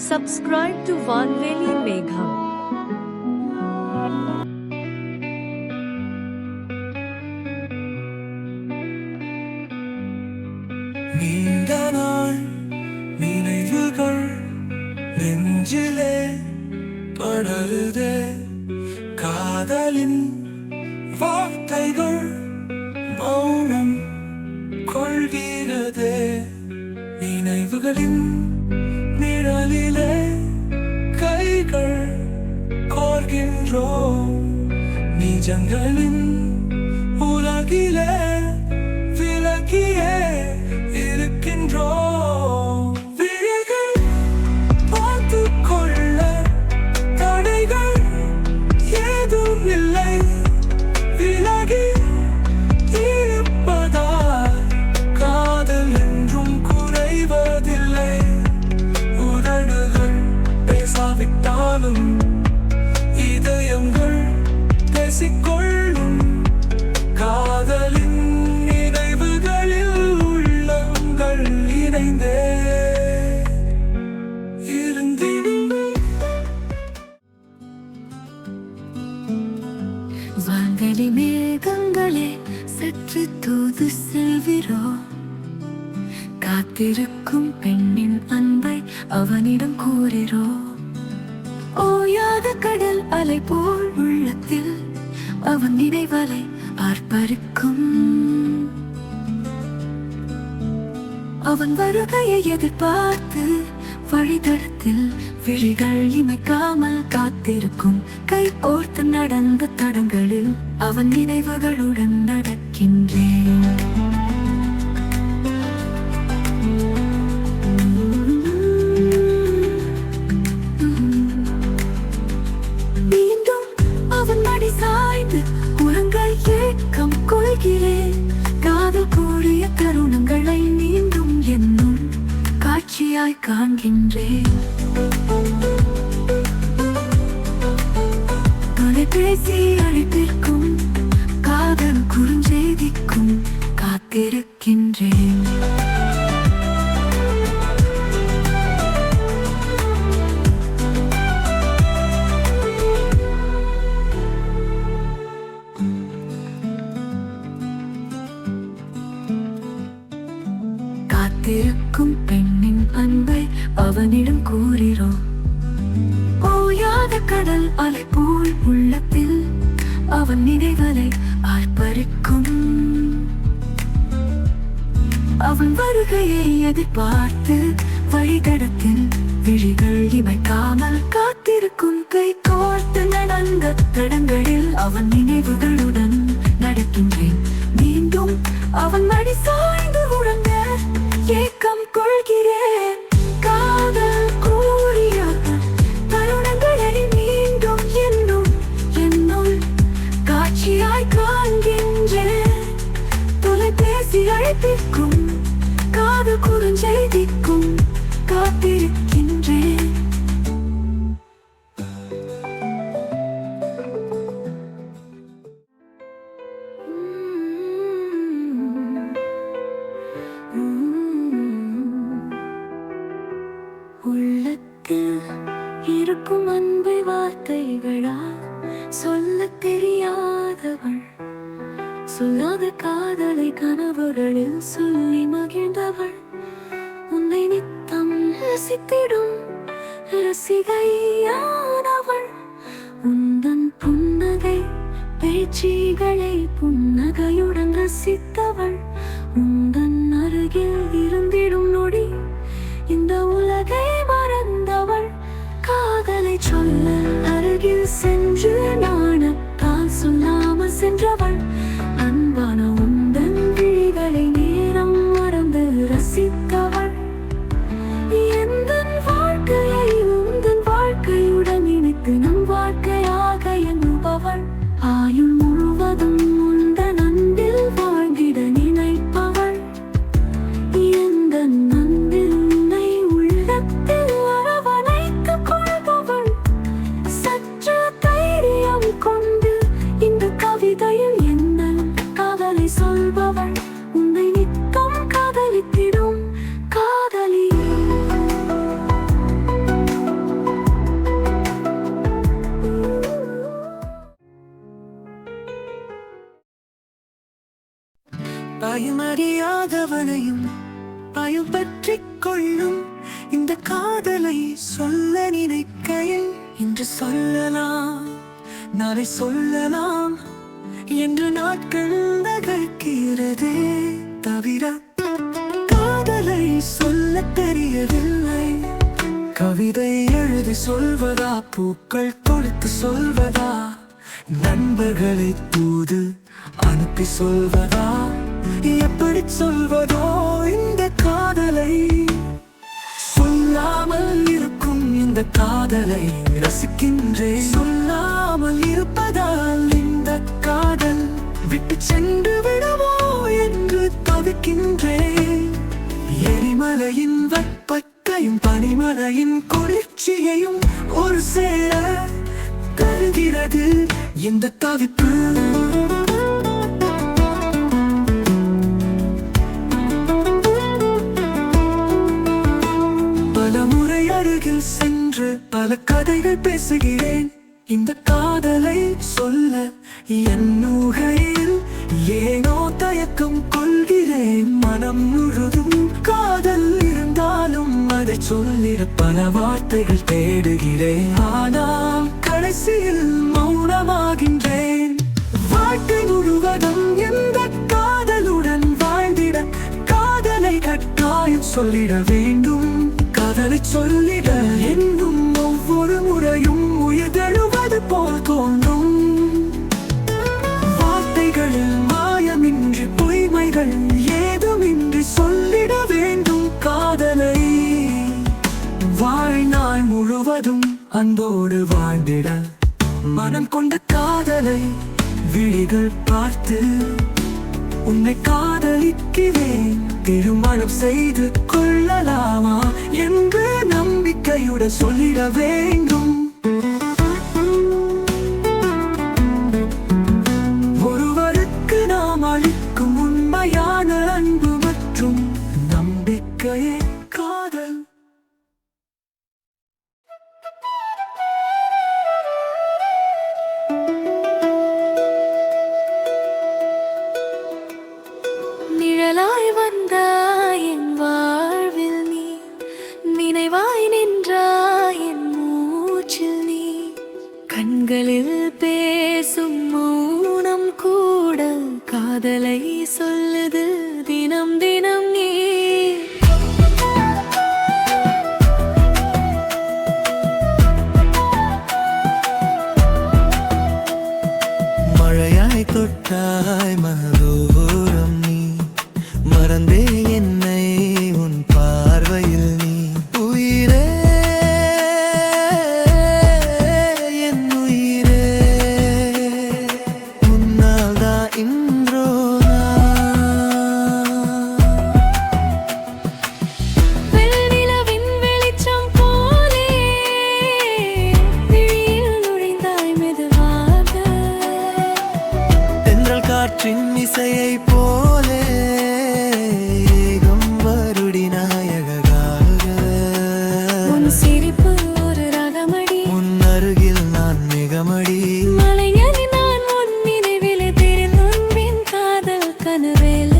Subscribe to Vanveli Megham. நீண்ட நாள் நினைவுகள் நெஞ்சிலே படருதே காதலின் வார்த்தைகள் மௌனம் கொள்கிறதே நினைவுகளின் நிழலிலே கைகள் கோர்கின்றோம் நிஜங்களின் உலகிலே விலகியே இருக்கின்றோம் விழிகள் பார்த்துக் கொள்ள தடைகள் ஏதும் இல்லை விலகி இருப்பதால் காதல் என்றும் குறைவதில்லை உதடுகள் பேசாவிட்டாலும் இதயங்கள் பேசிக்கொள்ளும் காதலின் நினைவுகளில் உள்ளங்கள் இணைந்தே இருந்திடும். வான்வெளி மேகங்களே சற்று தூது செல்கிறோ காத்திருக்கும் பெண்ணின் அன்பை அவனிடம் கூறிரோ ஓயாத கடல் அலை போல் உள்ளத்தில் அவன் நினைவலை ஆர்ப்பரிக்கும் அவன் வருகையை எதிர்பார்த்து வழித்தடத்தில் விழிகள் இமைக்காமல் காத்திருக்கும் கை கோர்த்து நடந்த தடங்களில் அவன் நினைவுகளுடன் நடக்கின்றேன் மீண்டும் அவன் மடி சாய்ந்து உறங்க ஏக்கம் கொள்கிறேன் காதல் கூடிய தருணங்களை மீண்டும் என்னும் காட்சியாய் காண்கின்றேன் தொலைபேசி அழைப்பிற்கும் காதல் குறுஞ்செய்திக்கும் காத்திருக்கின்றேன் காத்திருக்கும் பெண்ணின் அன்பை அவனிடம் கூறிரோ ஓயாத கடல் அலை போல் உள்ளத்தில் அவன் நினைவலை ஆர்ப்பரிக்கும் அவன் வருகையை எதிர்பார்த்து வழித்தடத்தில் விழிகள் இமைக்காமல் காத்திருக்கும் கை கோர்த்து நடந்த தடங்களில் அவன் நினைவுகளுடன் நடக்கின்றேன் மீண்டும் அவன் மடி சாய்ந்து உறங்க ஏக்கம் கொள்கிறேன் காதல் கூறிய தருணங்களை மீண்டும் என்னுள் காட்சியாய் காண்கின்றேன் தொலைபேசி அழைப்பிற்கும் காதல் குறுஞ்செய்திக்கும் காத்திருக்கின்றேன் உள்ளத்தில் இருக்கும் அன்பை வார்த்தைகளால் சொல்ல தெரியாதவள் சொல்லாத காதலை கனவுகளில் சொல்லி மகிழ்ந்தவள் உன்னை நித்தம் ரசித்திடும் ரசிகையானவள் உந்தன் புன்னகை பேச்சுகளை புன்னகையுடன் ரசித்தவள் உந்தன் அருகில் இருந்திடும் நொடி இந்த உலகை மறந்தவள் காதலை சொல்ல அருகில் சென்று நாணத்தால் சொல்லாமல் சென்றவள் அன்பான உந்தன் விழிகளை நேரம் மறந்து ரசித்தவள் எந்தன் வாழ்க்கையை உந்தன் வாழ்க்கையுடன் இணைத்து நம் வாழ்க்கையாக எண்ணுபவள் ஆயுள் முழுவதும் உந்தன் அன்பில் வாழ்ந்திட நினைப்பவள் எந்தன் அன்பில் உன்னை உள்ளத்தில் அரவணைத்துக் கொள்பவள் சற்று தைரியம் கொண்டு இந்த கவிதையில் என் அறியாதவனையும் பயம் பற்றிக் கொள்ளும் இந்த காதலை சொல்ல நினைக்கையில் இன்று சொல்லலாம் நாளை சொல்லலாம் என்று நாட்கள் நகர்கிறதே தவிர காதலை சொல்ல தெரியவில்லை. கவிதை எழுதி சொல்வதா, பூக்கள் தொடுத்து சொல்வதா, நண்பர்களை தூது அனுப்பி சொல்வதா, எப்படி சொல்வதோ இந்த காதலை? சொல்லாமல் இருக்கும் இந்த காதலை ரசிக்கின்றேன். சொல்லாமல் இருப்பதால் இந்த காதல் விட்டு சென்று விடுமோ என்று தவிக்கின்றேன். எரிமலையின் வெப்பத்தையும் பனிமலையின் குளிர்ச்சியையும் ஒரு சேர தருகிறது இந்த தவிப்பு. பல முறை அருகில் சென்று பல கதைகள் பேசுகிறேன். இந்த காதலை சொல்ல என் ஊகையில் ஏனோ தயக்கம் கொள்கிறேன். மனம் முழுதும் காதல் இருந்தாலும் அதை சொல்லிட பல வார்த்தைகள் தேடுகிறேன். ஆனால் கடைசியில் மௌனமாகின்றேன். வாழ்க்கை முழுவதும் எந்த காதலுடன் வாழ்ந்திட காதலை கட்டாயம் சொல்லிட வேண்டும். காதலை சொல்லிட என்னும் ஒவ்வொரு முறையும் உயிர்தழுவது போல் தோன்றும். வார்த்தைகளில் மாயமின்றி பொய்மைகள் ஏதுமின்றி சொல்லிட வேண்டும் காதலை. வாழ்நாள் முழுவதும் அன்போடு வாழ்ந்திட மனம் கொண்ட காதலை விழிகள் பார்த்து உன்னை காதலிக்கிறேன், திருமணம் செய்து கொள்ளலாமா என்று நம்பிக்கையுடன் சொல்லிட வேண்டும். ஒருவருக்கு நாம் அளிக்கும் உண்மையான அன்பு மற்றும் நம்பிக்கையே காதல். நிழலாய் வந்தாய் என் வாழ்வில் நீ, நினைவாய் நின்றாய் என் மூச்சில் நீ. கண்களில் பேசும் மௌனம் கூட காதலை சொல்லுது தினம் தினம் நீ. மழையாய் தொட்டாய் மனதோரம் நீ, மறந்தே என்னை உன் பார்வையில் நீ. உயிரே என் உயிரே, உன்னால் தான் இன்றோ வெண்ணிலவின் வெளிச்சம் போலே விழியில் நுழைந்தாய் மெதுவாக. தென்றல் காற்றின் இசையை போலே ஏகம் வருடினாய் அழகாக. உன் சிரிப்பு ஒரு ரகமடி, உன் அருகில் நான் மிகமடி. மலையனி நான் உன் நினைவிலே தெரிந்து உன்பின் காதல் கனவேலே.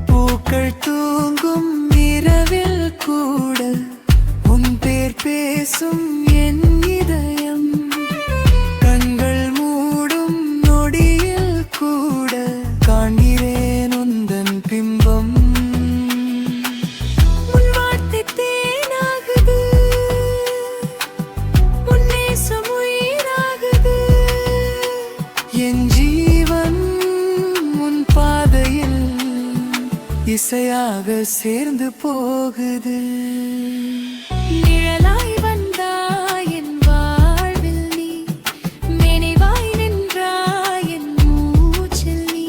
பூக்கள் தூங்கும் இரவில் கூட உன் பேர் பேசும் என் இதயம். கண்கள் மூடும் நொடியில் கூட காண்கிறேன் உந்தன் பிம்பம். உன் வார்த்தை தேனாகுது, உன் நேசம் உயிராகுது. என் ஜீவன் உன் பாதையில் இசையாக சேர்ந்து போகுது. நிழலாய் வந்தாய் என் வாழ்வில் நீ, நினைவாய் நின்றாய் என் மூச்சில் நீ.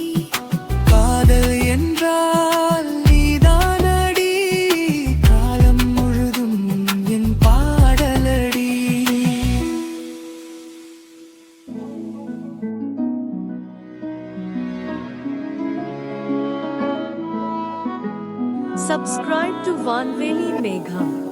காதல் என்றால் Subscribe to Vanveli Megham.